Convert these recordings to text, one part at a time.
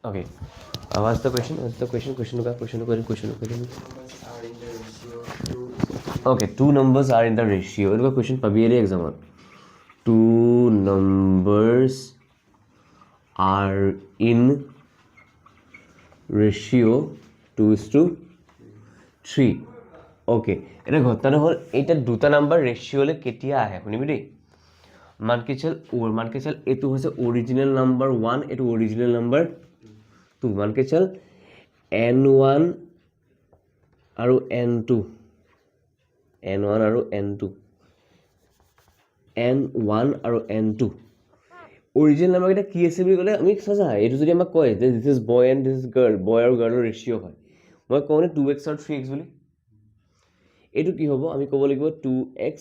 Okay. What's the question? What's the question? Question. Okay, two numbers are in the ratio. This question probably exam. Two numbers are in ratio 2:3. Okay. এটা ঘটনাটা হল এটা দুটা number ৰেচিঅ'লে কেতিয়া আহে শুনিবি দেই মানকে চল এইটো হৈছে অৰিজিনেল নাম্বাৰ 1 এইটো অৰিজিনেল নাম্বাৰ 2 মানকে চল n1 আৰু n2 n1 আৰু n2 n1 আৰু n2 অৰিজিনেল নাম্বাৰকেইটা কি আছে বুলি ক'লে আমি চাচা এইটো যদি আমাক কয় যে this is boy and this is girl boy আৰু গাৰ্লৰ ৰেচিঅ' হয় মই কওঁনে 2x আৰু 3x বুলি এইটো কি হ'ব আমি ক'ব লাগিব 2x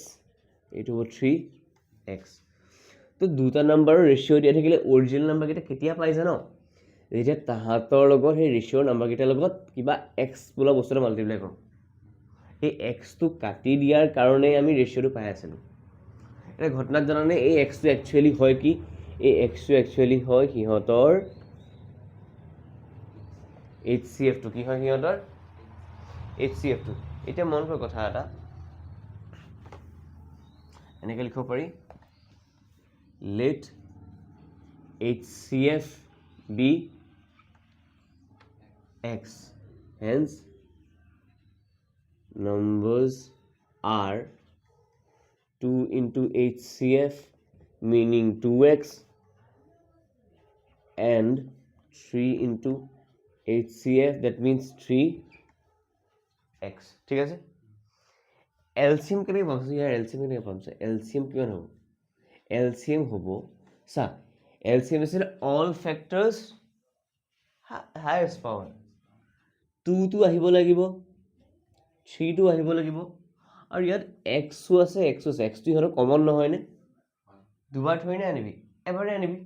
এইটো হ'ব 3x তো দুটা নাম্বাৰৰ ৰেচিঅ' দিয়া থাকিলে অৰিজিনেল নাম্বাৰকেইটা কেতিয়া পাই জানো যেতিয়া তাহাঁতৰ লগত সেই ৰেচিঅ'ৰ নাম্বাৰকেইটাৰ লগত কিবা x বোলা বস্তু এটা মাল্টিপ্লাই কৰোঁ এই xটো কাটি দিয়াৰ কাৰণেই আমি ৰেচিঅ'টো পাই আছিলোঁ এটা ঘটনাত জানানে এই xটো একচুৱেলি হয় কি এই xটো একচুৱেলি হয় সিহঁতৰ HCF টো কি হয় সিহঁতৰ HCF টো এতিয়া মন কৰা কথা এটা এনেকৈ লিখিব পাৰি let HCF be x hence numbers are 2 into HCF meaning 2x and 3 into HCF that means 3x ঠিক আছে LCM কেনেকৈ পাম ইয়াৰ LCM কেনেকৈ পাম LCM কিমান হ'ব LCM হ'ব চা LCM is all factors highest power 2 টো আহিব লাগিব 3 টো আহিব লাগিব আৰু ইয়াত xও আছে x টো ইহঁতৰ কমন নহয়নে দুবাৰ থৈ না আনিবি এবাৰে আনিবি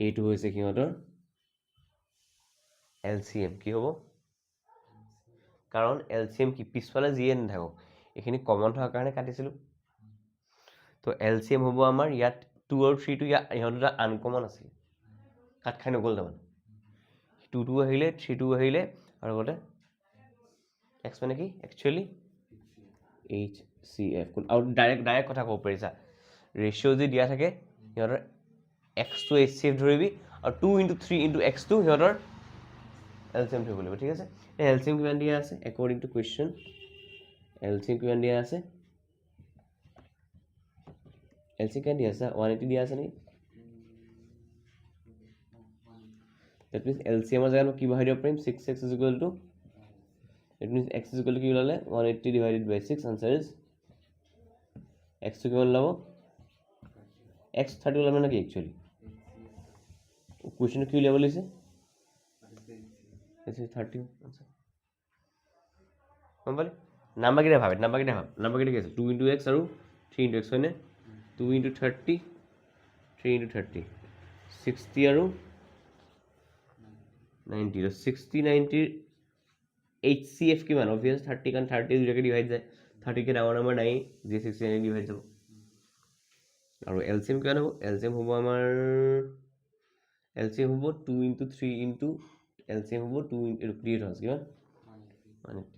এইটো হৈছে সিহঁতৰ LCM কি হ'ব কাৰণ LCM কি পিছফালে যিয়ে নাথাকক এইখিনি কমন থকাৰ কাৰণে কাটিছিলোঁ তো LCM হ'ব আমাৰ ইয়াত 2 আৰু 3 টো ইহঁতৰ আনকমন আছিল কাট খাই নগ'ল তাৰমানে 2 টো আহিলে 3 টো আহিলে আৰু লগতে x মানে কি একচুৱেলি HCF আৰু ডাইৰেক্ট কথা ক'ব পাৰিছা ৰেচিঅ' যি দিয়া থাকে সিহঁতৰ x টো HCF ধৰিবি আৰু 2 into 3 into x টো সিহঁতৰ LCM ধৰিব লাগিব ঠিক আছে LCM কিমান দিয়া আছে according to question LCM কিমান দিয়া আছে LCM কিমান দিয়া আছে 180 দিয়া আছে নেকি that means LCM ৰ জেগাত কি বহাই দিব পাৰিম 6x is equal to it means x is equal to কি ওলালে 180 divided by 6 answer is x টো কিমান ওলাব x 30 ওলাব নেকি একচুৱেলি কুৱেশ্যনটো কি উলিয়াব লৈছে this is 30 answer গম পালি নাম্বাৰকেইটা ভাব নাম্বাৰকেইটা কি আছে 2 into x আৰু 3 into x হয়নে 2 into 30 3 into 30 60 আৰু 90 60 90 HCF কিমান অবভিয়াছ 30 কাৰণ 30 দুটাকে ডিভাইড যায় 30 কে ডাঙৰ নাম্বাৰ নাই যে 60 ডিভাইড যাব আৰু LCM কিমান হ'ব LCM হ'ব আমাৰ LCM হ'ব 2 into 3 into LCM হ'ব 2 into ক্লিয়াৰ হৈছে কিমান 180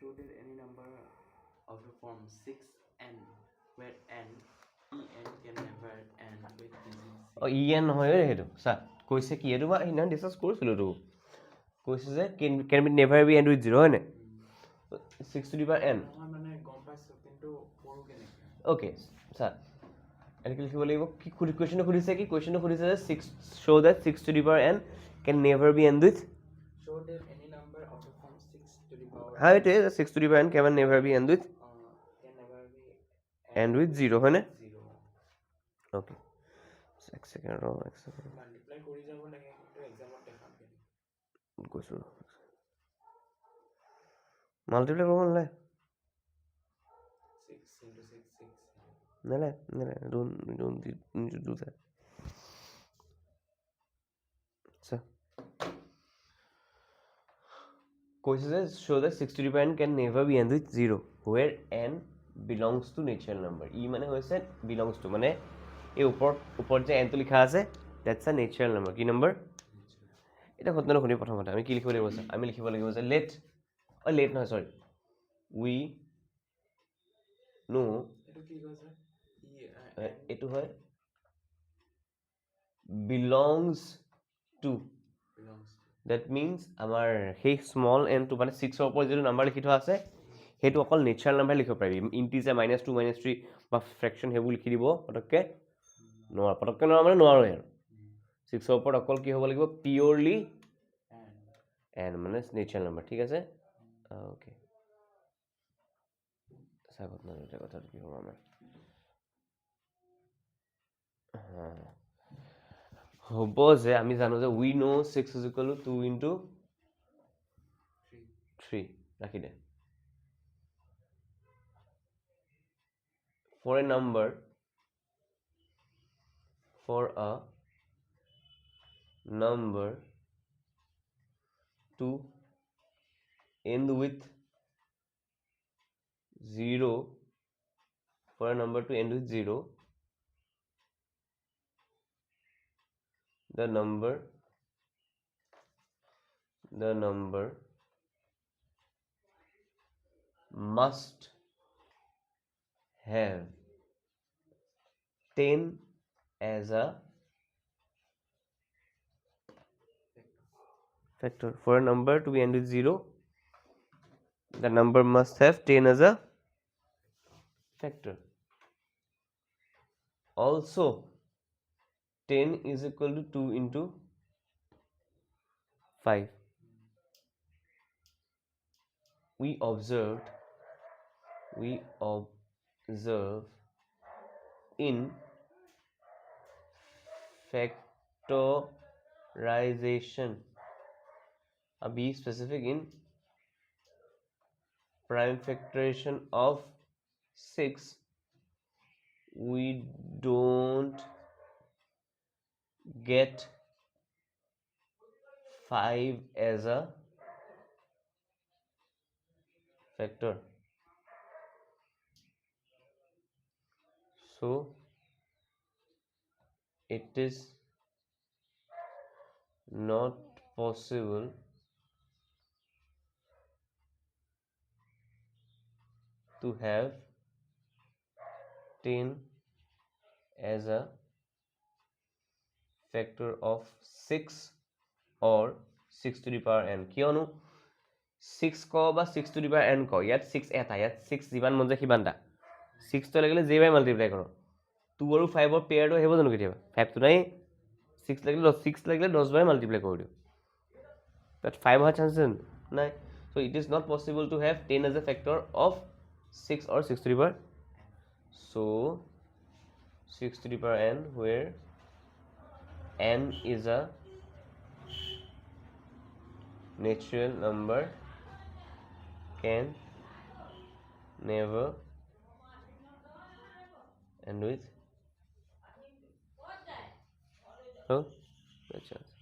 show that any number of the form 6n, where en can never end with digit 0. EN নহয় সেইটো চা কৈছে কি এইটো মই সেইদিনা ডিছকাছ কৰিছিলোঁ তো কৈছে যে can be never be end with zero' হয়নে 6 to the power n নহয় মানে গম পাইছোঁ কিন্তু পঢ়ো কেনেকৈ অ'কে চা এনেকৈ লিখিব লাগিব কি কুৱেশ্যনটো সুধিছে কি কুৱেশ্যনটো সুধিছে যে 6 show that 6 to the power n can never be end with show that any number of the form 6 to the power হা এইটোৱে 6 to the power n can never be end with can never be end with 0 হয়নে 0 okay এক second ৰ এক second multiply কৰি যাব লাগে কিন্তু এক্সামত দেখাম কেনে কৈছোঁ মাল্টিপ্লাই কৰিব নালাগে 6 into 6 6 নালাগে don't need to do that আচ্ছা কৈছে যে show that 6 to the power n can never be end with 0 where n belongs to natural number ই মানে হৈছে belongs to মানে এই ওপৰত যে nটো লিখা আছে that's a natural number কি নম্বৰ এটা ঘটনা শুনি প্ৰথমতে আমি কি লিখিব লাগিব আমি লিখিব লাগিব যে লেট নহয় সৰি we know এইটো কি কৈছে এইটো হয় belongs to that means আমাৰ সেই স্মল nটো মানে 6ৰ ওপৰত যিটো নাম্বাৰ লিখি থোৱা আছে সেইটো অকল নেচাৰেল নাম্বাৰ লিখিব পাৰিবি ইণ্টিজাৰ -2 -3 বা ফ্ৰেকশ্যন সেইবোৰ লিখি দিব পটককৈ নোৱাৰা মানে নোৱাৰোৱে আৰু 6ৰ ওপৰত অকল কি হ'ব লাগিব পিয়'ৰলি n মানে নেচাৰেল নাম্বাৰ ঠিক আছে অ'কে চাগত নাজানো কথাটো কি হ'ব আমাৰ হ'ব যে আমি জানো যে we know 6 is equal to 2 into 3 ৰাখি দে for a number to end with 0 for a number to end with 0 the number must have 10 as a factor for a number to be end with 0 the number must have 10 as a factor also 10 is equal to 2 into 5 we observe in factorization be specific in prime factorization of 6 we don't get 5 as a factor so it is not possible to have 10 as a factor of 6 or 6 to the power n কিয়নো 6 ক বা 6 to the power n ক ইয়াত 6 এটা ইয়াত 6 যিমান মন যায় সিমানটা 6 তো লাগিলে যেইবাৰ মাল্টিপ্লাই কৰ 2 আৰু 5 ৰ পেয়াৰটো আহিব জানো কেতিয়াবা 5 তো নাই 6 লাগিলে 10 বাৰ মাল্টিপ্লাই কৰি দিওঁ তাত 5 হোৱাৰ চান্স আছে নাই so it is not possible to have 10 as a factor of 6 or 6 to the power so 6 to the power n where n is a natural number can never end with so that's it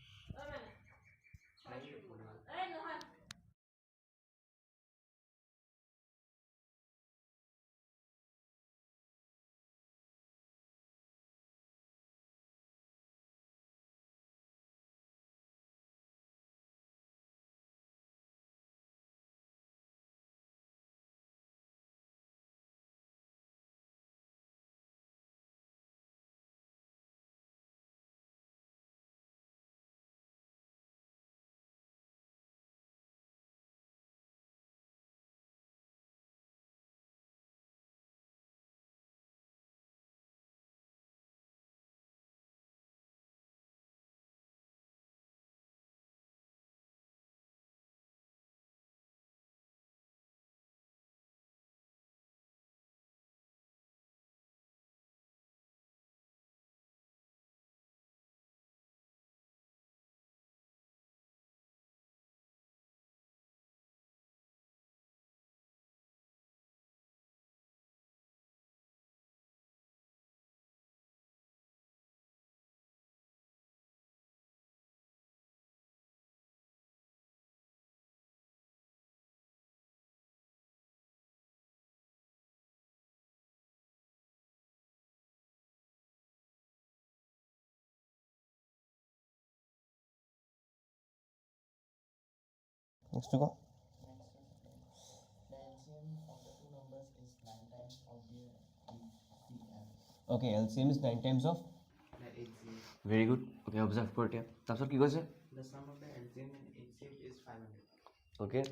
Next to go. The LCM of the two numbers is 9 times of the HCF. Okay, LCM is 9 times of. The HCF. Very good. Okay, observe for it. That's what you guys say. The sum of the LCM and HCF is 500. Okay.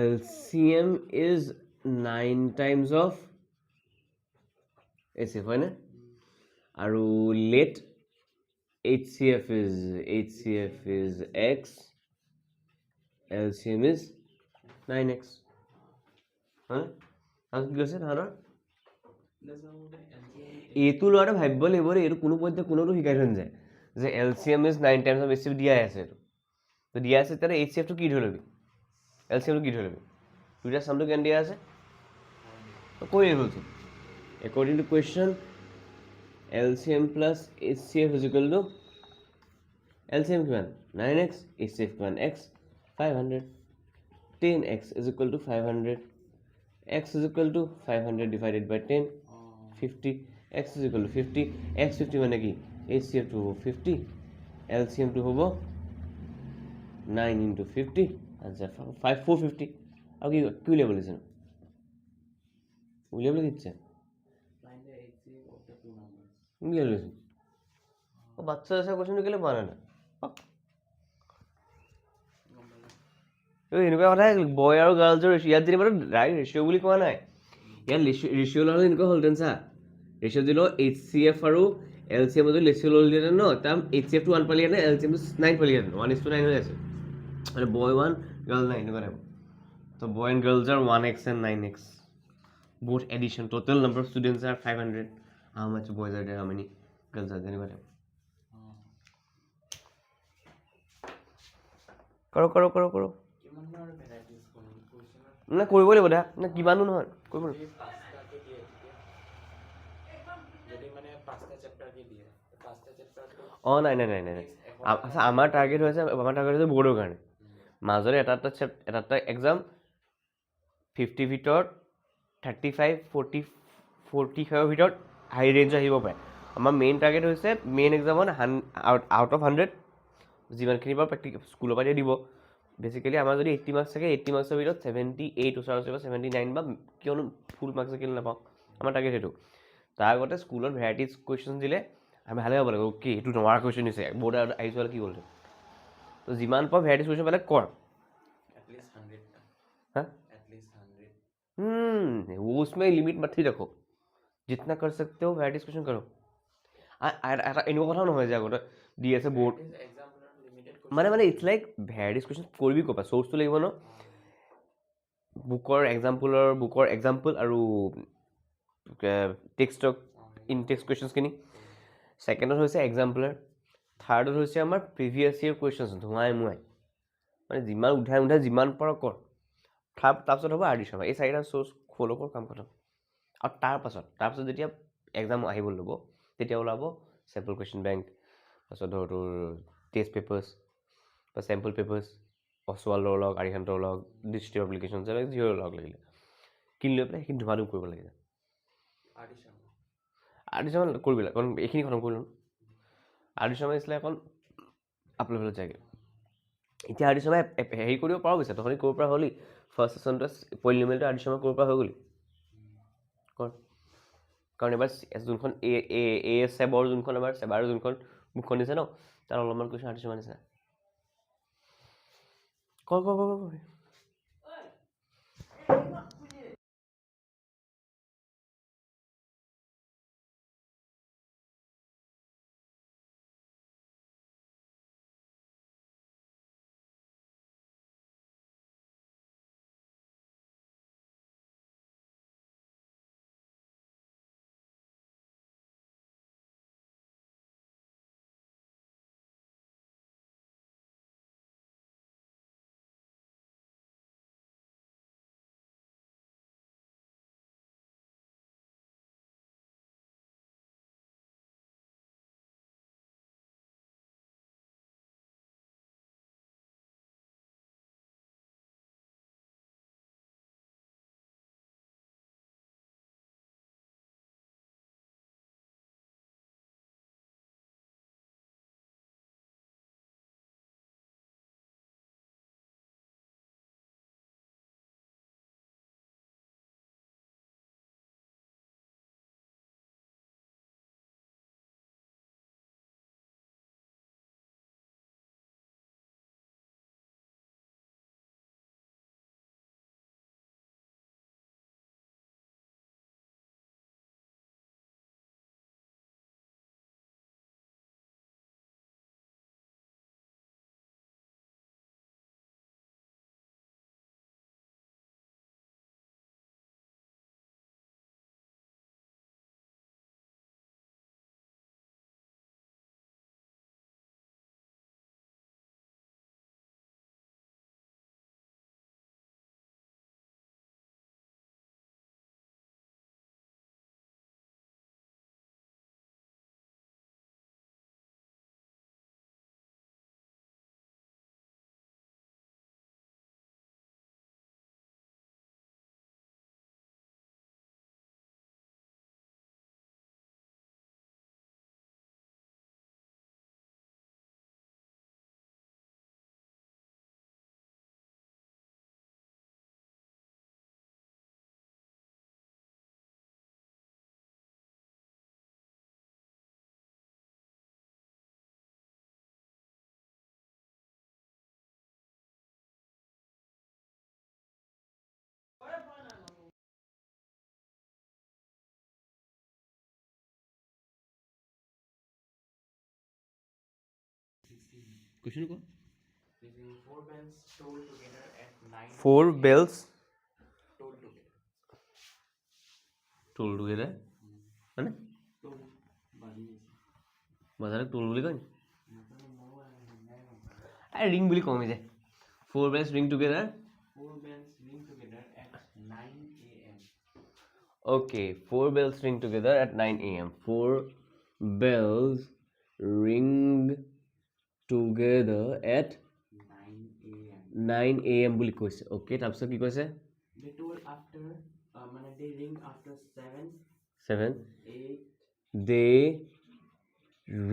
LCM is 9 times of HCF, right? আৰু let HCF is X, LCM is 9X. হয় আৰু কি কৈছে তাহাঁতৰ The sum of the LCM এইটো ল'ৰাটো ভাবিব লাগিব দেই, এইটো কোনো পধ্যে কোনোটো শিকাই থৈ নাযায় যে LCM is 9 times of HCF দিয়াই আছে এইটো তো দিয়া আছে তেতিয়া HCFটো কি ধৰি ল'বি LCMটো কি ধৰি ল'বি দুইটা চামটো কেনে দিয়া আছে কৈ আহিবতো according to question LCM plus HCF is equal to LCM কিমান 9x HCF কিমান x 500 10x is equal to 500 x is equal to 500 divided by 10 50 x is equal to 50 x 50 মানে কি HCF to 50 LCM to হ'ব 9 into 50 answer 450 আৰু কি উলিয়াব লাগিছে উলিয়াব লাগিছে find the HCF of the two numbers. উলিয়াব লাগিছে বাচ্চা আছে কোৱেশ্যনটো কেলৈ পোৱা নাই এনেকুৱা কথাই বয় আৰু গাৰ্লছৰ ৰেচিঅ' ইয়াত যেনিবা ডাইৰেক্ট ৰেচিঅ' বুলি কোৱা নাই ইয়াত ৰেচিঅ' ল'লে এনেকুৱা হ'লহেঁতেন চা ৰেচিঅ' দিলোঁ HCF আৰু LCM যদি ৰেচিঅ' ল'লিহেঁতেন ন তাৰ HCF টো 1 পালিহেঁতেন LCM টো 9 পালিহেঁতেন 1:9 হৈ আছে মানে বয় 1 গাৰ্ল 9 এনেকুৱা টাইপ তো boy and girls are 1x and 9x both addition total number of students are 500 how much boys are there how many girls are there এনেকুৱা টাইপ কৰোঁ কিমান ধৰণৰ varieties কৰিম question না কৰিব লাগিব দা না কিমানো নহয় কৰিব লাগিব যদি 5টাকে দিয়ে তেতিয়া যদি মানে 5টা চেপ্টাৰকে দিয়ে 5টা চেপ্টাৰটো অঁ নাই আচ্ছা আমাৰ টাৰ্গেট হৈছে বৰ্ডৰ কাৰণে মাজৰে এটা এক্সাম 50 ভিতৰত 35 45 ভিতৰত হাই ৰেঞ্জ আহিব পাৰে আমাৰ মেইন টাৰ্গেট হৈছে মেইন এক্সামত আউট অফ 100 যিমানখিনি বাৰু স্কুলৰ পৰা দিব বেচিকেলি আমাৰ যদি 80 মাৰ্কছ থাকে 80 মাৰ্কছৰ ভিতৰত 78 ওচৰা ওচৰি বা 79 বা কিয়নো ফুল মাৰ্কছ কেলৈ নাপাওঁ আমাৰ টাৰ্গেট সেইটো তাৰ আগতে স্কুলত ভেৰাইটিজ কুৱেশ্যন দিলে আমি ভালে হ'ব লাগিব অ'কে এইটো নোৱাৰা কুৱেশ্যন দিছে বৰ্ড আহিছোঁ হ'লে কি হ'ল তো যিমান পাওঁ ভেৰাইটিজ কুৱেশ্যন পালে কৰ at least 100টা हाँ at least 100 वो उसमें लिमिट मत ही रखो जितना कर सकते हो वैराइटीज क्वेश्चन करो এনেকুৱা কথাও নহয় যে আগতে দি আছে বৰ্ড example limited মানে ইটছ লাইক ভেৰাইটিজ কুৱেশ্যন কৰিবি ক'ৰপৰা চ'ৰ্চটো লাগিব ন বুকৰ এক্সাম্পল আৰু টেক্সটক ইনটেক্সট কুৱেশ্যনছখিনি ছেকেণ্ডত হৈছে এক্সাম্পলাৰ থাৰ্ডত হৈছে আমাৰ প্ৰিভিয়াছ ইয়েৰ কুৱেশ্যনছ ধোঁৱাই মোৱাই মানে যিমান উঠাই যিমান পাৰ কৰ তাৰপিছত হ'ব আৰ ডি শৰ্মা এই চাৰিটা চ'ৰ্চ ফ'ল' কৰ কাম খতম আৰু তাৰপাছত যেতিয়া এক্সাম আহিব ল'ব তেতিয়া ওলাব চেম্পল কুৱেশ্যন বেংক তাৰপিছত ধৰ তোৰ টেষ্ট পেপাৰ্ছ বা চেম্পল পেপাৰ্ছ অছৱাল্ডৰ লওক আৰিহান্তৰ লওক ডিষ্ট্ৰিক্ট এপ্লিকেশ্যন যিহৰ লওক লাগিলে কিনি লৈ পেলাই সেইখিনি ধুমাধুম কৰিব লাগে আৰ ডি শৰ্মা কৰিব লাগে কাৰণ এইখিনি খতম কৰি ল'ম আৰ ডি শৰ্মা আছিলে এখন আপলোড লেভেলত যায়গৈ এতিয়া আৰ ডি শৰ্মা হেৰি কৰিব পৰা গৈছে তহঁতি কৰিব পৰা হ'লি ফাৰ্ষ্ট ছেশ্যনটো প্ৰিলিমিনেৰীটো আৰ ডি শৰ্মা কৰিব পৰা হৈ গ'লি কৰ কাৰণ এবাৰ যোনখন এছ ছেবৰ যোনখন আমাৰ ছেবাৰ যোনখন বুকখন দিছে ন তাৰ অলপমান কুৱেশ্যন আৰ ডি শৰ্মা নিচিনা কৰ কুৱেশ্যন কোৱা This is 4 bells tolled together at 9 4 bells tolled together. toll together মানে Toll বাজি আছে বজাৰত toll বুলি কয় নাজানো মই নাই আৰে ring বুলি কওঁ আমি যে 4 bells ring together 4 bells ring together at 9 a.m. okay 4 bells ring together at 9 a.m 4 bells ring together at 9 a.m. 9 a.m বুলি কৈছে okay তাৰপিছত কি কৈছে They toll after মানে they ring after 7 7 8 they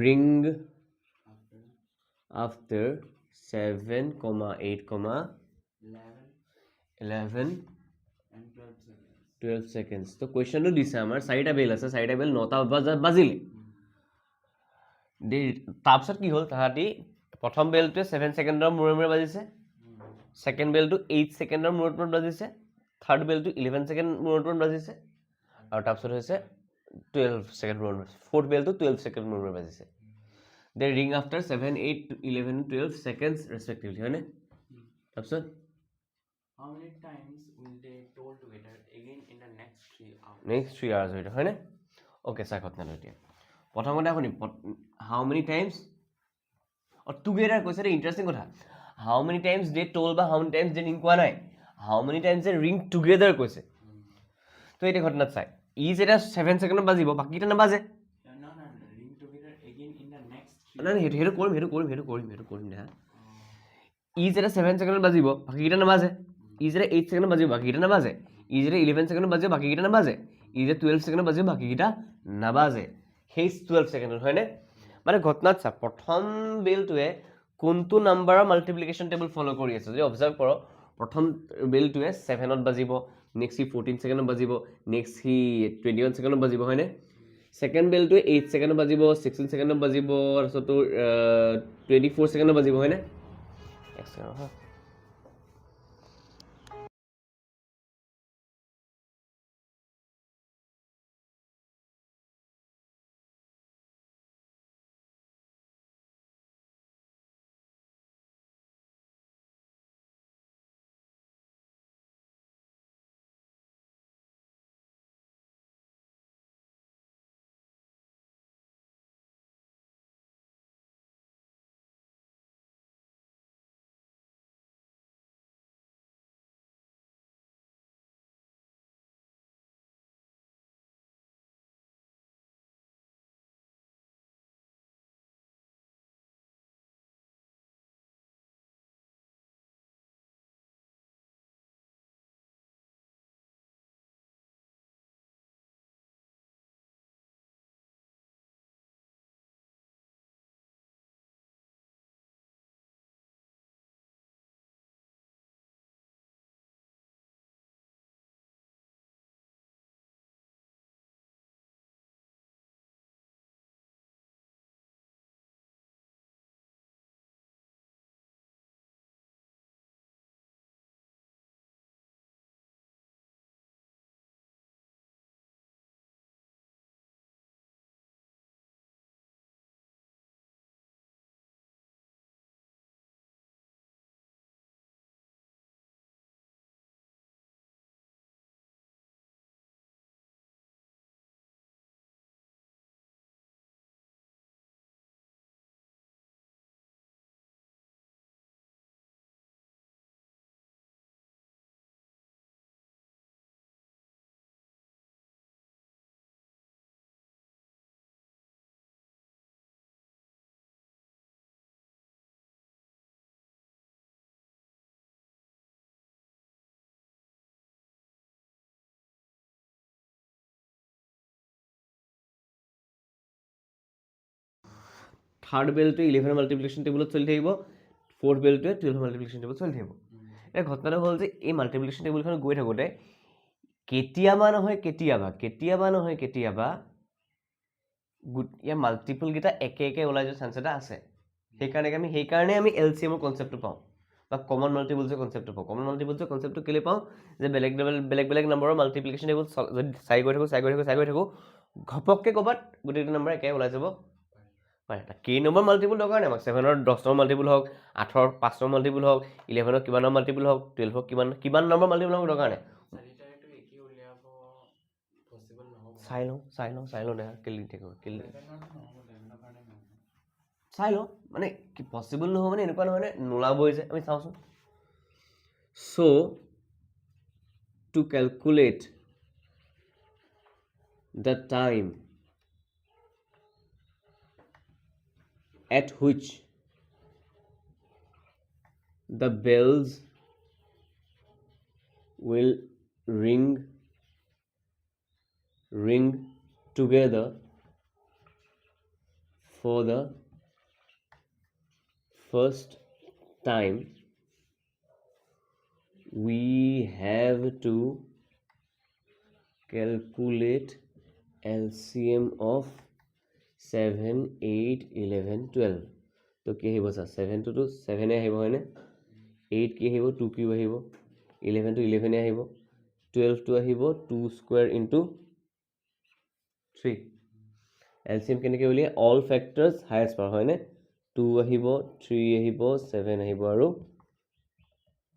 ring after after 7 comma 8 comma 11 11 and 12 seconds. 12 seconds তো কুৱেশ্যনটো দিছে আমাৰ চাৰিটা বেল আছে চাৰিটা বেল 9টা বজাত বাজিলে তাৰপিছত কি হ'ল তাহাঁতি প্ৰথম বেলটোৱে 7 ছেকেণ্ডৰ মূৰে মূৰে বাজিছে ছেকেণ্ড বেলটো 8 ছেকেণ্ডৰ মূৰত মূৰত বাজিছে থাৰ্ড বেলটো 11 ছেকেণ্ড মূৰত মূৰত বাজিছে আৰু তাৰপিছত হৈছে 12 ছেকেণ্ড মূৰত ফ'ৰ্থ বেলটো 12 ছেকেণ্ড মূৰত মূৰত বাজিছে দে ৰিং আফটাৰ 7 8 11 12 ছেকেণ্ডছ ৰেচপেক্টিভলি হয়নে তাৰপিছত How many times will they toll together again in the next 3 hours? Next 3 hours হয় হয়নে অ'কে চাই ঘটনাটো এতিয়া প্ৰথমতে শুনি হাউ মেনি টাইমছ টুগেডাৰ কৈছে দেই ইণ্টাৰেষ্টিং কথা হাউ মেনি টাইমছ দে টল বা হাউ মেনি টাইমছ দে ৰিং কোৱা নাই হাউ মেনি টাইমছ দে ৰিং টুগেডাৰ কৈছে তো এতিয়া ঘটনাত চাই ই যেতিয়া 7 ছেকেণ্ডত বাজিব বাকীকেইটা নাবাজে No, ring together again in the next 3 নাই সেইটো কৰিম দেহা ই যেতিয়া 7 ছেকেণ্ডত বাজিব বাকীকেইটা নাবাজে ই যেতিয়া 8 ছেকেণ্ডত বাজিব বাকীকেইটা নাবাজে ই যেতিয়া 11 ছেকেণ্ডত বাজিব বাকীকেইটা নাবাজে ই যেতিয়া 12 ছেকেণ্ডত বাজিব বাকীকেইটা নাবাজে সেই 12 ছেকেণ্ডত হয়নে মানে ঘটনাত চা প্ৰথম বেলটোৱে কোনটো নাম্বাৰৰ মাল্টিপ্লিকেশ্যন টেবুল ফ'ল' কৰি আছে যদি অবজাৰ্ভ কৰক প্ৰথম বেলটোৱে 7ত বাজিব নেক্সট সি 14 ছেকেণ্ডত বাজিব নেক্সট সি 21 ছেকেণ্ডত বাজিব হয়নে ছেকেণ্ড বেলটোৱে 8 ছেকেণ্ডত বাজিব 16 ছেকেণ্ডত বাজিব তাৰপিছত তোৰ 24 ছেকেণ্ডত বাজিব হয়নে এক ছেকেণ্ড হা থাৰ্ড বেলটোৱে 11 মাল্টিপ্লিকেশ্যন টেবুলত চলি থাকিব ফ'ৰ্থ বেলটোৱে 12 মাল্টিপ্লিকেশ্যন টেবুলত চলি থাকিব এই ঘটনাটো হ'ল যে এই মাল্টিপ্লিকেশ্যন টেবুলখন গৈ থাকোঁতে কেতিয়াবা নহয় কেতিয়াবা ইয়াৰ মাল্টিপলকেইটা একে একে ওলাই যোৱাৰ চান্স এটা আছে সেইকাৰণে আমি LCM-ৰ কনচেপ্টটো পাওঁ বা কমন মাল্টিপলছৰ কনচেপ্টটো পাওঁ কমন মাল্টিপলছৰ কনচেপ্টটো কেলৈ পাওঁ যে বেলেগ নাম্বাৰৰ মাল্টিপ্লিকেশ্যন টেবুল যদি চাই গৈ থাকোঁ ঘপককৈ ক'ৰবাত গোটেইটো নাম্বাৰ একে ওলাই যাব পাৰে এটা k নম্বৰ মাল্টিপুল দৰকাৰ নাই আমাক 7ৰ 10ৰ মাল্টিপুল হওক 8ৰ 5ৰ মাল্টিপুল হওক 11ৰ কিমানৰ মাল্টিপুল হওক 12ৰ কিমান নম্বৰ মাল্টিপুল হওক দৰকাৰ নাই চাৰিটাৰেতো একেই উলিয়াব পচিবল নহ'ব চাই লওঁ দেখা কেলি থাকিব কেলি 11ৰ নহ'ব 11ৰ কাৰণে নহ'ব চাই লওঁ মানে কি পচিবল নহ'ব মানে এনেকুৱা নহয় নোলাবই যে আমি চাওঁচোন so' to calculate the time at which the bells will ring together for the first time we have to calculate LCM of 7 8 11 12 তো কি আহিব চা 7 to 7 আহিব হয়নে 8 কি আহিব 2 কিউব আহিব 11 to 11 আহিব 12 to আহিব 2 স্কোয়ার ইনটু 3 এলসিএম কেনেকৈ উলিয়াই অল ফেক্টৰ্ছ হায়েষ্ট পাৱাৰ হয়নে 2 আহিব 3 আহিব 7 আহিব আৰু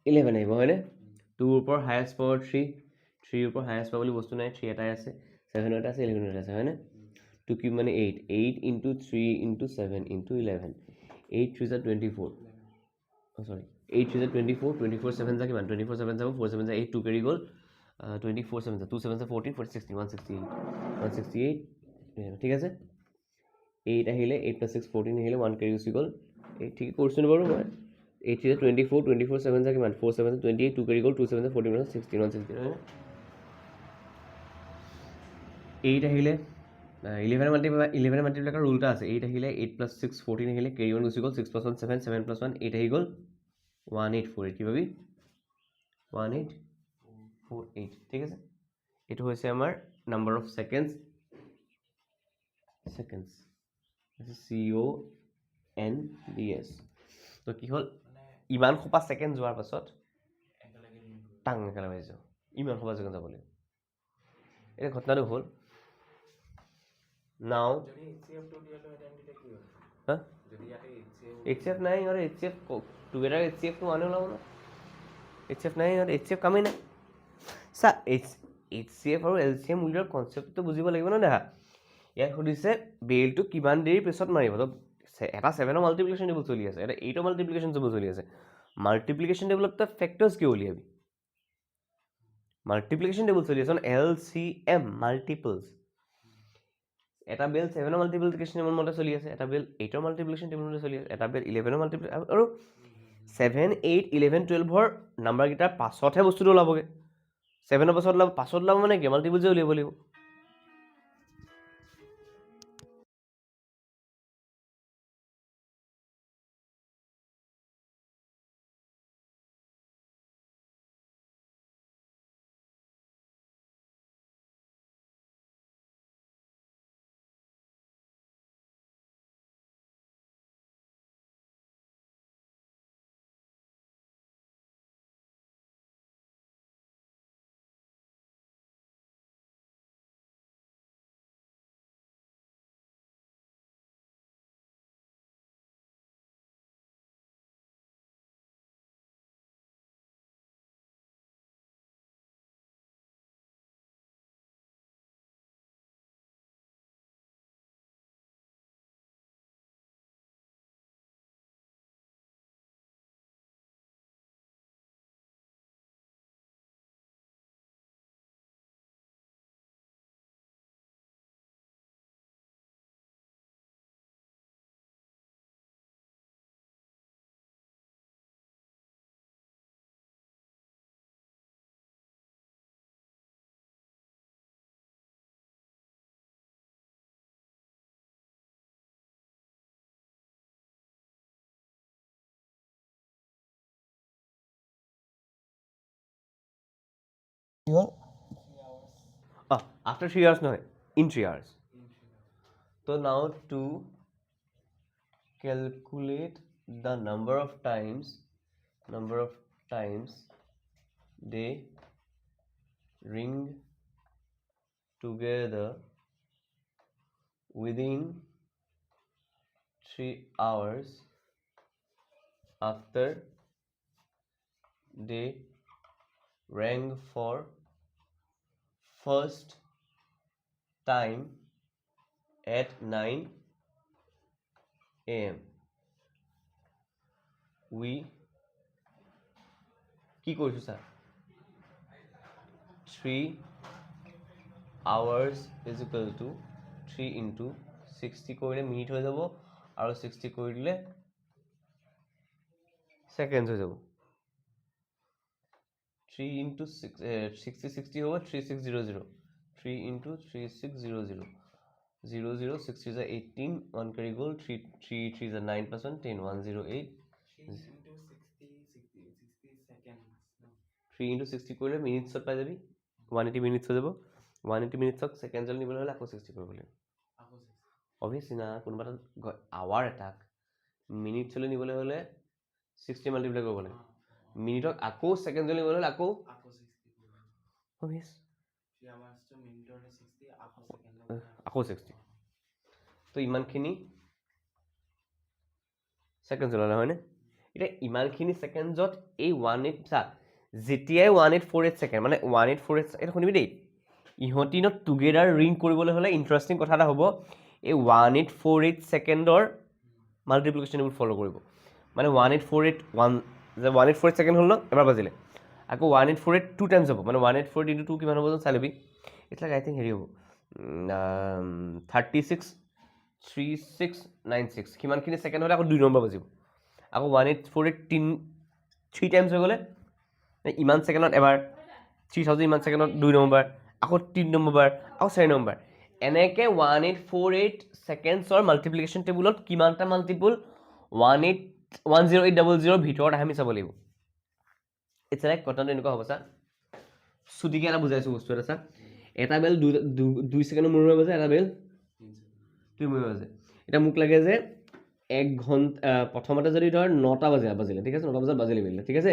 11 আহিব হয়নে 2 ওপৰ হায়েষ্ট পাৱাৰ 3 3 ওপৰ হায়েষ্ট পাৱাৰ বুলি বস্তু নাই 3 এটাই আছে 7 এটা আছে 11 এটা আছে হয়নে 2 কিউব মানে 8 8 into 3 into 7 into 11 8 3 is 24 oh sorry 8 3 is 24 24 7 is kiman 24 7 is 4 7 is 8 2 carry goal 24 7 is 2 7 is 14 40 60 168 ঠিক আছে 8 আহিলে 8 plus 6 14 আহিলে 1 carry গুচি গ'ল 8 ঠিক কৰিছোঁ বাৰু মই 8 3 is 24 24 7 is kiman 4 7 is 28 2 carry goal 2 7 is 14 16 160 8 আহিলে 11 মাল্টিপ্লাই ৰুল এটা আছে 8 আহিলে 8 plus 6 14 আহিলে কেৰি অন গুচি গ'ল 6 plus 1 7 7 plus 1 8 আহি গ'ল 1848 কি পাবি 1848 ঠিক আছে এইটো হৈছে আমাৰ নাম্বাৰ অফ সেকেন্ডস CONDS তো কি হ'ল ইমান সোপা সেকেন্ড যোৱাৰ পাছত টাং একেলগে যাব ইমান সোপা সেকেন্ড যাব লাগিব এই ঘটনাটো হ'ল নাও যদি HCF টো দিয়ালো হেতেন তেতিয়া কি হ'ল হা যদি ইয়াতে HCF নাই ইহঁতে HCF টুগেডাৰ HCF টো মানে ওলাব ন HCF নাই ইহঁতে HCF কামেই নাই চা HCF আৰু LCM উলিওৱাৰ কনচেপ্টটো বুজিব লাগিব ন দেখা ইয়াত সুধিছে বেলটো কিমান দেৰি পিছত মাৰিব তো এটা 7ৰ মাল্টিপ্লিকেশ্যন টেবুল চলি আছে এটা 8ৰ মাল্টিপ্লিকেশ্যন টেবুল চলি আছে মাল্টিপ্লিকেশ্যন টেবুলত তই ফেক্টৰ্ছ কি উলিয়াবি মাল্টিপ্লিকেশ্যন টেবুল চলি আছে LCM মাল্টিপলছ এটা বেল 7ৰ মাল্টিপ্লিকেশ্যন টেবুল মতে চলি আছে এটা বেল 8ৰ মাল্টিপ্লিকেশ্যন টেবুল মতে চলি আছে এটা বেল 11ৰ মাল্টিপ্লিকেশ্যন আৰু 7 8 11 12ৰ নাম্বাৰকেইটাৰ পাছতহে বস্তুটো ওলাবগৈ 7ৰ পাছত ওলাব মানে কি মাল্টিপল যে উলিয়াব লাগিব after 3 hours নহয় in 3 hours so now to calculate the number of times they ring together within 3 hours after they rang for first time at 9 a.m. We কি কৰিছো sir 3 hours is equal to 3 into 60 কৰিলে minute হৈ যাব আৰু 60 কৰি দিলে seconds হৈ যাব 3 into 60 হ'ব 3600 3 into 3600 00 60 is 18 1 carry goal 3 3 is 9% 10 108 3 into 60 seconds. No. 3 into 60 কৰিলে মিনিটছত পাই যাবি 180 মিনিটছ হৈ যাব 180 মিনিটছক সেকেন্ডছত নিবলৈ হ'লে আকৌ 60 কৰিব লাগিব আকৌ 60. অবভিয়াছলি না কোনোবা এটা আৱাৰ এটাক মিনিটছলৈ নিবলৈ হ'লে 60 মাল্টিপ্লাই কৰিব লাগে মিনিটক আকৌ সেকেন্ডলৈ নিবলৈ হ'লে আকৌ আকৌ 60 কৰিব লাগিব. অবভিয়াছ 3 hours to minute 60 আকৌ second আকৌ 60 তো ইমানখিনি সেকেন্ডছ ওলালে হয়নে এতিয়া ইমানখিনি সেকেন্ডছত এই 18 চা যেতিয়াই 1848 সেকেন্ড মানে 1848 এটা শুনিবি দেই ইহঁতি ন টুগেডাৰ ৰিং কৰিবলৈ হ'লে ইণ্টাৰেষ্টিং কথা এটা হ'ব এই 1848 সেকেন্ডৰ মাল্টিপ্লিকেশ্যন টেবুল ফ'ল' কৰিব মানে 1848 যে 1848 সেকেন্ড হ'ল ন এবাৰ বাজিলে আকৌ 1848 টু টাইমছ হ'ব মানে 1848 ইনটু 2 কিমান হ'ব যেন চাই ল'বি ইটছ লাইক আই থিংক হেৰি হ'ব 36 3696 কিমানখিনি সেকেন্ড হ'লে আকৌ 2 নম্বৰ বাজিব আকৌ 1848 3 টাইমছ হৈ গ'লে ইমান সেকেন্ডত এবাৰ 3000 ইমান সেকেন্ডত 2 নম্বৰ আকৌ 3 নম্বৰ আকৌ 4 নম্বৰ এনেকৈ 1848 সেকেন্ডছৰ মাল্টিপ্লিকেশ্যন টেবুলত কিমানটা মাল্টিপুল 10800 ভিতৰত আহে আমি চাব লাগিব ইটছ লাইক কথাটো এনেকুৱা হ'ব চা চুটিকৈ এটা বুজাইছোঁ বস্তু এটা চা এটা বেল 2 ছেকেণ্ডৰ মূৰে বাজে এটা বেল 2 মূৰে বাজে এতিয়া মোক লাগে যে 1 ঘণ্টা প্ৰথমতে যদি ধৰ 9টা বাজিলে ঠিক আছে 9টা বজাত বাজিলে বেলিলে ঠিক আছে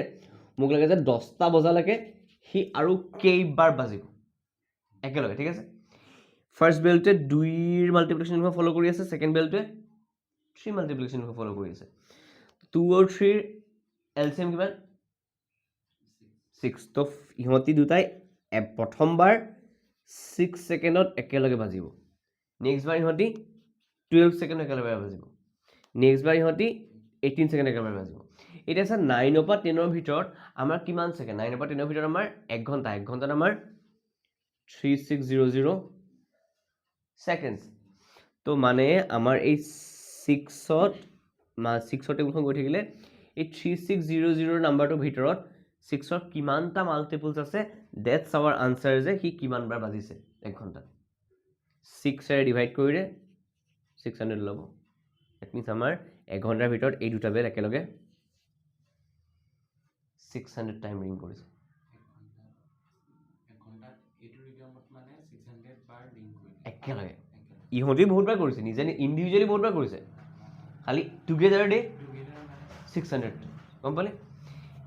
মোক লাগে যে 10টা বজালৈকে সি আৰু কেইবাৰ বাজিব একেলগে ঠিক আছে ফাৰ্ষ্ট বেলটোৱে 2ৰ মাল্টিপ্লিকেশ্যন ফ'ল' কৰি আছে ছেকেণ্ড বেলটোৱে 3 মাল্টিপ্লিকেশ্যন ফ'ল' কৰি আছে 2 আৰু 3ৰ এলচিএম কিমান 6 তো ইহঁতি দুটাই প্ৰথমবাৰ 6 ছেকেণ্ডত একেলগে বাজিব নেক্সট বাৰ ইহঁতি 12 ছেকেণ্ড একেলগে বাজিব নেক্সট বাৰ ইহঁতি 18 ছেকেণ্ড একেলগে বাজিব এতিয়া চা 9 পৰা 10ৰ ভিতৰত আমাৰ কিমান ছেকেণ্ড 9 পৰা 10ৰ ভিতৰত আমাৰ 1 ঘণ্টা 1 ঘণ্টাত আমাৰ 3600 ছেকেণ্ডছ তো মানে আমাৰ এই 6ৰ টেবুলখন গৈ থাকিলে এই 3600 নাম্বাৰটোৰ ভিতৰত 6ৰ কিমানটা মাল্টিপলছ আছে ডেটছ আৱাৰ আনচাৰ যে সি কিমানবাৰ বাজিছে 1 ঘণ্টাত 6ৰে ডিভাইড কৰিলে 600 ল'ব ডেট মিনছ আমাৰ 1 ঘণ্টাৰ ভিতৰত এই দুটা বেল একেলগে 600 টাইম ৰিং কৰিছে একেলগে ইহঁতি বহুতবাৰ কৰিছে নিজে ইণ্ডিভিজুৱেলি বহুতবাৰ কৰিছে খালি টুগেডাৰ ডে 600 গম পালি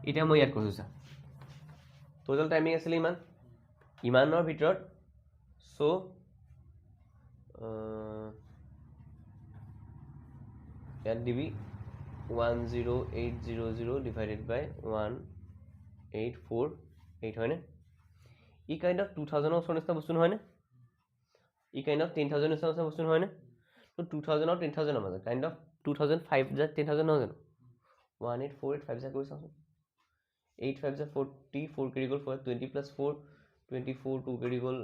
এতিয়া মই ইয়াত কৈছোঁ চা টোটেল টাইমিং আছিলে ইমানৰ ভিতৰত চ' ইয়াত দিবি 10800 ডিভাইডেড বাই 1848 হয়নে ই কাইণ্ড অফ 2000ৰ ওচৰৰ নিচিনা বস্তু নহয়নে ই কাইণ্ড অফ 10,000 নিচিনা বস্তু নহয়নে তো 2000 আৰু 10,000 মাজত কাইণ্ড অফ 2005 যে 10,000 নহয় জানো 1848 5 কৰি চাওঁচোন 8 5 40 4 কেৰি গ'ল 20 প্লাছ 4 24 2 কেৰি গ'ল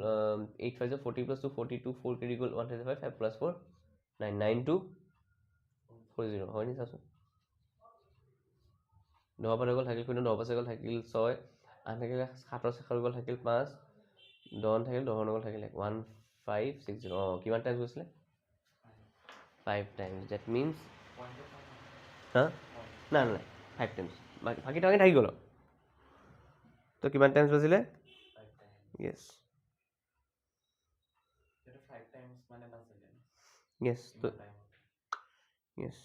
8 5 40 প্লাছ 2 42 4 কেৰি গ'ল 135 5 প্লাছ 4 9 9 2 40 হয় নি চাচোন 10 পৰা গ'ল থাকিল 0 10 পৰা গ'ল থাকিল 6 8 থাকিলে 7 শেষৰ গ'ল থাকিল 5 10 থাকিল 10 গ'ল থাকিল 1560 কিমান টাইম গৈছিলে 5 টাইমছ ডেট মিনছ হা না না 5 টাইমছ বাকী টাইম থাকি গ'ল তো কিমান টাইমছ বাজিলে য়েছ য়েছ য়েছ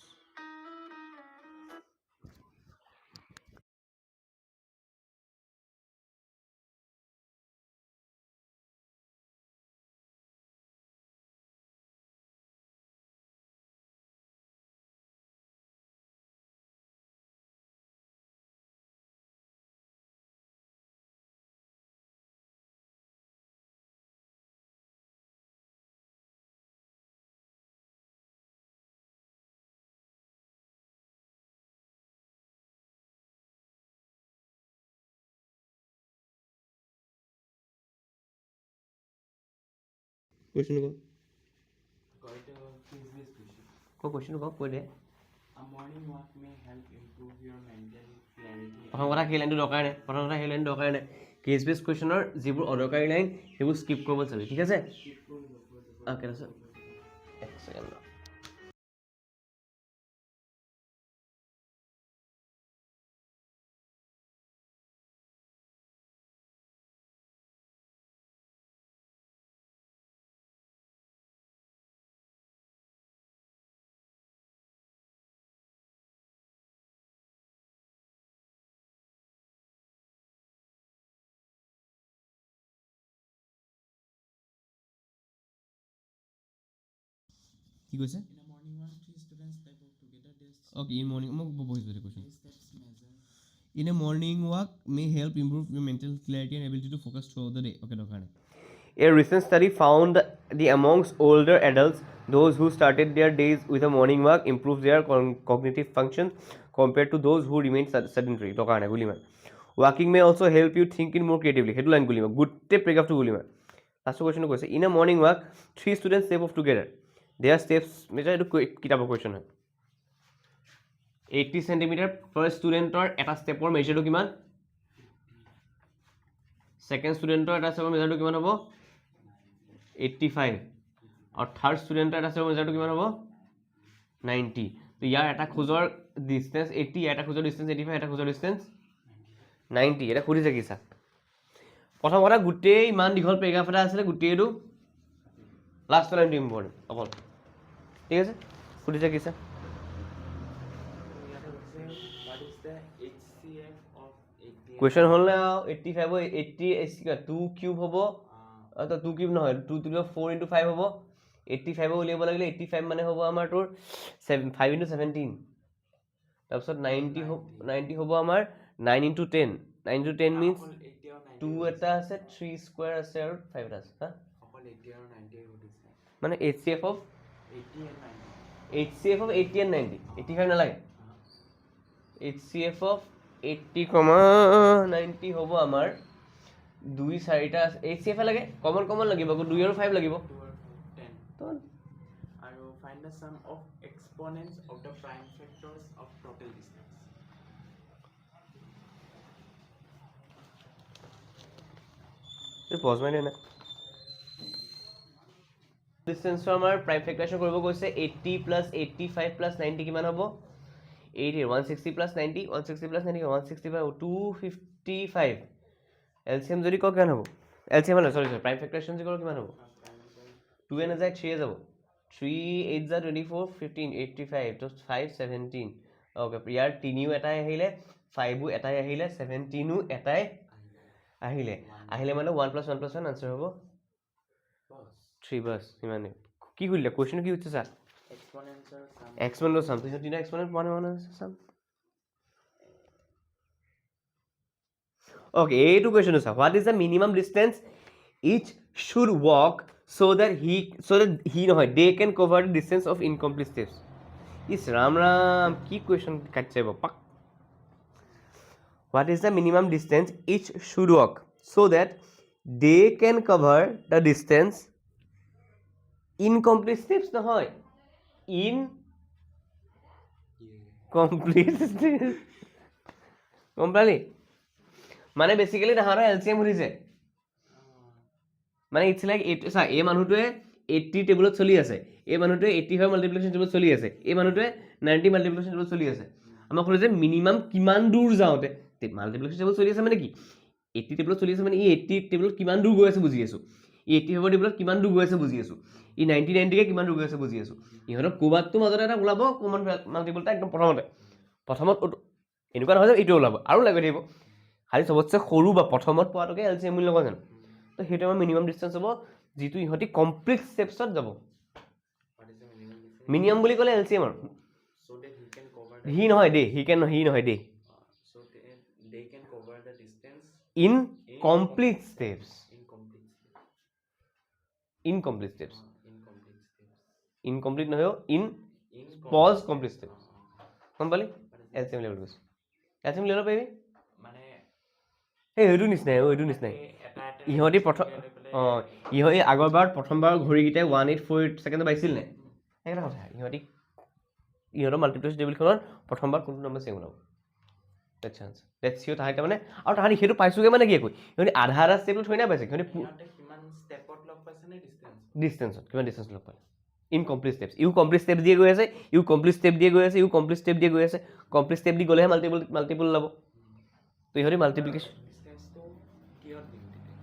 কুৱেশ্যন ক Got a physics question. Question কৈ দে A morning walk may help improve your mental clarity. প্ৰথম কথা সেই লাইনটো দৰকাৰ নাই কেছ বেছ কুৱেশ্যনৰ যিবোৰ অদৰকাৰী লাইন সেইবোৰ স্কিপ কৰিব চাবি ঠিক আছে অ'কে তাৰপিছত এক ছেকেণ্ড কি কৈছে In a morning walk, three students step up together. They okay in morning মোক বহিছোঁ এইটো question steps measure. In a morning walk may help improve your mental clarity and ability to focus throughout the day. Okay, দৰকাৰ নাই A recent study found the amongst older adults, those who started their days with a morning walk improved their cognitive functions compared to those who remained sedentary. দৰকাৰ নাই গুলি মাৰ Walking may also help you think in more creatively. সেইটো line গুলি মাৰ গোটেই পেৰাগ্ৰাফটো গুলি মাৰ লাষ্ট কুৱেশ্যনটো কৈছে In a morning walk, three students step off together. Their steps major এইটো কিতাপৰ কুৱেশ্যন হয় 80 সেন্টিমিটাৰ ফাৰ্ষ্ট ষ্টুডেণ্টৰ এটা ষ্টেপৰ মেজাৰটো কিমান ছেকেণ্ড ষ্টুডেণ্টৰ এটা ষ্টেপৰ মেজাৰটো কিমান হ'ব 85 আৰু থাৰ্ড ষ্টুডেণ্টৰ এটা ষ্টেপৰ মেজাৰটো কিমান হ'ব 90 তো ইয়াৰ এটা খোজৰ ডিষ্টেঞ্চ 80 এটা খোজৰ ডিষ্টেঞ্চ 85 এটা খোজৰ ডিষ্টেঞ্চ 90 এটা সুধিছে কি চা প্ৰথম কথা গোটেই ইমান দীঘল পেৰাগ্ৰাফ এটা আছিলে গোটেইটো লাষ্ট লাইনটো ইম্পৰ্টেণ্ট অকল ঠিক আছে সুধিছে কি চা What is the HCF of 80? Question হ'ল না 85 80 2 কিউব হ'ব তো 2 কিউব নহয় 2 to the 4 into 5 হ'ব 85 উলিয়াব লাগিলে 85 মানে হ'ব আমাৰ তোৰ 5 into 17 তাৰপিছত 90 হ'ব আমাৰ 9 into 10 9 into 10 means 2 এটা আছে 3 স্কোৱাৰ আছে আৰু 5 এটা আছে হা অকল 80 আৰু 90 সুধিছে মানে HCF of 80 and 90 HCF of 80 and 90 85 নালাগে HCF of 80, 90 হ'ব আমাৰ 2 4টা HCF লাগে কমন লাগিব আকৌ 2 আৰু 5 লাগিব 2 আৰু 10 তো আৰু find the sum of exponents of the prime factors of total distance. এই পজ মাৰি না ডিসটেন্সৰ আমাৰ প্ৰাইম ফেক্টৰেশ্যন কৰিব কৈছে 80 + 85 + 90 কিমান হ'ব 80 160 + 90 160 + 90 165 255 এলচিএম যদি ক কিমান হ'ব এলচিএম নহয় সৰি প্ৰাইম ফেক্টৰেশ্যন যদি ক কিমান হ'ব 2 এ নাযায় 3 এ যাব 3 8 যা 24 15 85 তো 5 17 ওকে ইয়াৰ 3ও এটাই আহিলে 5ও এটাই আহিলে 17ও এটাই আহিলে মানে 1 + 1 + 1 আনসাৰ হ'ব 3 বাস ইমানে কি কইলে কোশ্চেন কি হচ্ছে sir Exponents or sum. Exponent sum তো তিনটা এক্সপোনেন্ট মানে সাম ওকে এইটো কোশ্চেন আছে what is the minimum distance each should walk so that he নহয় they can cover the distance of incomplete steps is ram কি question কাটছে বাপা what is the minimum distance each should walk so that they can cover the distance incomplete steps নহয় incomplete steps গম পালি মানে basically তাহাঁতৰ LCM সুধিছে মানে it's like চা এই মানুহটোৱে 80 টেবুলত চলি আছে এই মানুহটোৱে 85 মাল্টিপ্লিকেশ্যন টেবুলত চলি আছে এই মানুহটোৱে 90 মাল্টিপ্লিকেশ্যন টেবুলত চলি আছে আমাক সুধিছে মিনিমাম কিমান দূৰ যাওঁতে মাল্টিপ্লিকেশ্যন টেবুল চলি আছে মানে কি 80 টেবুলত চলি আছে মানে ই 80 টেবুলত কিমান দূৰ গৈ আছে বুজি আছো ই 85 টেবুলত কিমান দূৰ গৈ আছে বুজি আছো ই 90 কে কিমান দূৰ গৈ আছে বুজি আছো ইহঁতৰ কোবাতটো মাজতে এটা ওলাব কমন মাল্টিপলটা একদম প্ৰথমত এনেকুৱা নহয় যে এইটো ওলাব আৰু লাগি থাকিব খালি সবতছে সৰু বা প্ৰথমত পোৱাটোকে এলচিএম বুলি নকয় জানো তো সেইটো আমাৰ মিনিমাম ডিষ্টেঞ্চ হ'ব যিটো ইহঁতি কমপ্লিট ষ্টেপছত যাব What is the minimum distance? Minimum বুলি ক'লে এলচিএম আৰু So that he can cover the হি নহয় দেই হি নহয় দেই so they can cover the distance in complete steps incomplete steps. Incomplete steps Incomplete steps. Incomplete নহয় ইন In পজ complete steps গম পালি What is that? LCM level কৈছোঁ LCM level পাৰিবি মানে এই এইটো নিচিনাই এইটো নিচিনাই এটা ইহঁতি প্ৰথম অঁ ইহঁতি আগৰবাৰত প্ৰথমবাৰ ঘড়ীকেইটাই 1848 ছেকেণ্ডত পাইছিল নে সেইটা কথা ইহঁতৰ মাল্টিপ্লিকেশ্যন টেবুলখনত প্ৰথমবাৰ কোনটো নম্বৰ চেম ওলাব লেটছ চান্স লেটছ চিও তাহাঁতে মানে আৰু তাহাঁতি সেইটো পাইছোগে মানে কি কৈ সিহঁতি আধা ষ্টেপত থৈ না পাইছে সিহঁতি সিহঁতে কিমান ষ্টেপত লগ পাইছে নে ডিষ্টেঞ্চ ডিষ্টেঞ্চত কিমান ডিষ্টেঞ্চ লগ পালে incomplete steps you complete step দিয়ে গৈ আছে ইউ কমপ্লিট ষ্টেপ দিয়ে গৈ আছে ইউ কমপ্লিট ষ্টেপ দিয়ে গৈ আছে কমপ্লিট ষ্টেপ দি গ'লেহে মাল্টিপল ওলাব তো ইহঁতি মাল্টিপ্লিকেশ্যন ডিষ্টেঞ্চটো কিহত দিম তেতিয়া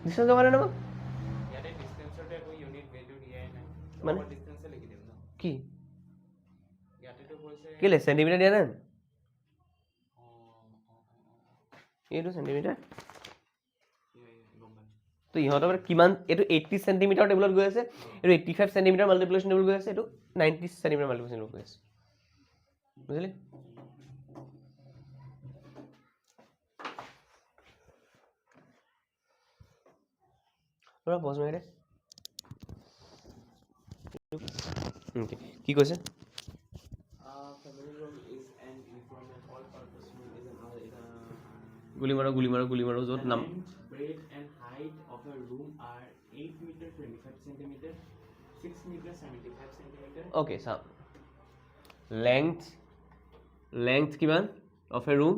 ডিষ্টেঞ্চ দৰকাৰ নাই নহয় ইয়াতে ডিষ্টেঞ্চতে একো ইউনিট ভেলু দিয়াই নাই মানে? অকল ডিষ্টেঞ্চে লিখি দিম ন কি ইয়াতেতো কৈছে কেলে চেণ্টিমিটাৰ দিয়া নাই অঁ এইটো চেণ্টিমিটাৰ গম পাইছোঁ তো ইহঁতৰ মানে কিমান এইটো 80 চেণ্টিমিটাৰ টেবুলত গৈ আছে এইটো 85 চেণ্টিমিটাৰ মাল্টিপ্লিকেশ্যন টেবুল গৈ আছে এইটো 90 চেণ্টিমিটাৰ মাল্টিপ্লিকেশ্যন টেবুল গৈ আছে বুজিলি পুৰা পজ মাৰি দে কি কৈছে family room is an informal all-purpose room is an গুলি মাৰো য'ত নাম length, breadth and height of a room are 8 meter 25 centimeter, 6 meter 75 centimeter. Okay চাওঁ লেংথ কিমান of a room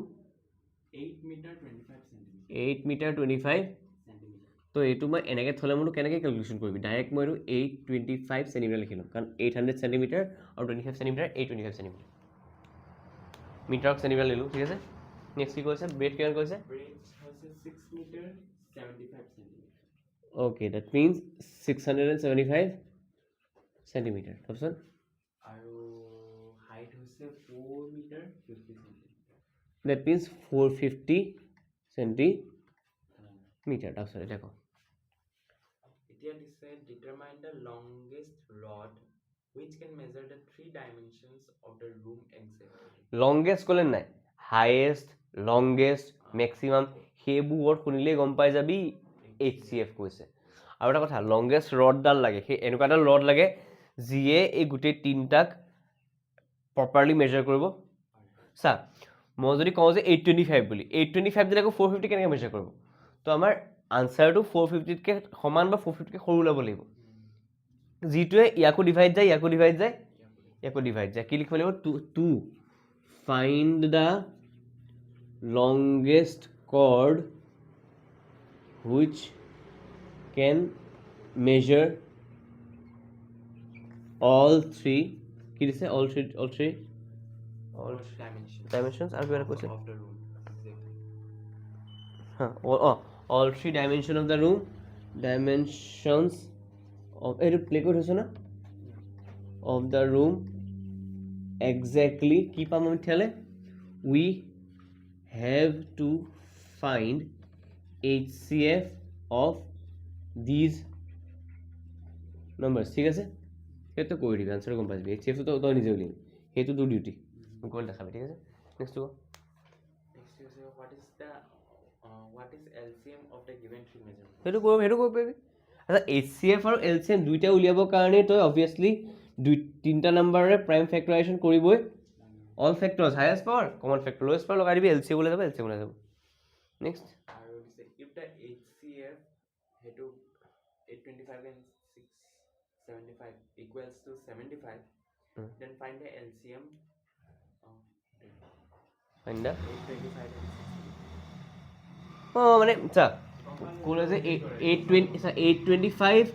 8 meter 25 centimeter. 8 metre 25 Centimeter. তো এইটো মই এনেকৈ থ'লে মোৰতো কেনেকৈ কেলকুলেশ্যন কৰিবি ডাইৰেক্ট মই এইটো 825 চেণ্টিমিটাৰ লিখি ল'ম কাৰণ 800 চেণ্টিমিটাৰ আৰু 25 চেণ্টিমিটাৰ 825 চেণ্টিমিটাৰ মিটাৰক চেণ্টিমিটাৰ লিলোঁ ঠিক আছে নেক্সট কি কৈছে ব্ৰেড কিমান কৈছে Breadth হৈছে 6 meter 75 centimeter. Okay that means 675 centimetre তাৰপিছত আৰু height হৈছে 4 meter 50 centimeter. That means 450 centimetre তাৰপিছত এতিয়া কওঁ এতিয়া দিছে determine the longest rod which can measure the 3 dimensions of the room exactly. Longest ক'লে নাই হায়েষ্ট লংগেষ্ট মেক্সিমাম সেইবোৰ ৱৰ্ড শুনিলেই গম পাই যাবি HCF কৈছে আৰু এটা কথা লংগেষ্ট ৰডডাল লাগে সেই এনেকুৱা এডাল ৰড লাগে যিয়ে এই গোটেই তিনিটাক প্ৰপাৰলি মেজাৰ কৰিব চা মই যদি কওঁ যে 825 বুলি 825 দিলে আকৌ 450 কেনেকৈ মেজাৰ কৰিব তো আমাৰ আনচাৰটো 450তকৈ সমান বা 450তকৈ সৰু ওলাব লাগিব যিটোৱে ইয়াকো ডিভাইড যায় ইয়াকো ডিভাইড যায় কি লিখিব লাগিব to find the longest chord which can measure all three কি দিছে all three dimensions আৰু কিবা এটা কৈছে of the room exactly. all three dimension of the room dimensions of এইটো প্লে কৰি থৈছো না of the room exactly কি পাম আমি তেতিয়াহ'লে we have to find HCF of these numbers ঠিক আছে সেইটো কৰি দিবি আনচাৰ গম পাই যাবি HCF তো তই নিজে উলিয়াবি সেইটো তোৰ ডিউটি মোক কৰি দেখাবি ঠিক আছে নেক্সট ক Next is what is LCM of the given three measurements? সেইটো কৰিব পাৰিবি আচ্ছা HCF আৰু LCM দুইটা উলিয়াবৰ কাৰণে তই অবভিয়াছলি তিনিটা নাম্বাৰৰে প্ৰাইম ফেক্টৰাইজেশ্যন কৰিবই all factors highest power common factor lowest power লগাই দিবি LCM ওলাই যাব নেক্সট আৰু দিছে if the HCF হেতু 825 and 675 equals to 75 then find the LCM of find the 825 and মানে চা কোন আছে 825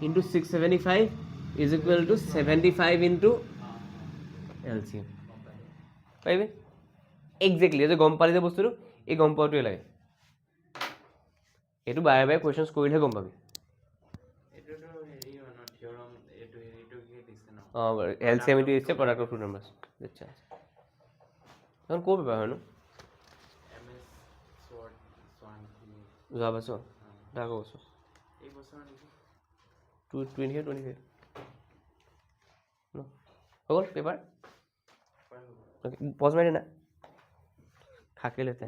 into 675 is equal to 75 into LCM পাৰিবি এক্সেক্টলি যে গম পালি যে বস্তুটো এই গম পোৱাটোৱে লাগে এইটো বাৰে বাৰে কুৱেশ্যনছ কৰিলেহে গম পাবি এটোটো হেৰি ন থিওৰাম এটো কি দিছে ন LCM into HCF product of two numbers আচ্ছা এখন ক'ৰ পেপাৰ হয়নো MS Sword Swan যোৱা বছৰ তাৰ বছৰ এই বছৰ নেকি 2025 ন হৈ গ'ল পেপাৰ পজ মাৰি দে না খাকে লেতে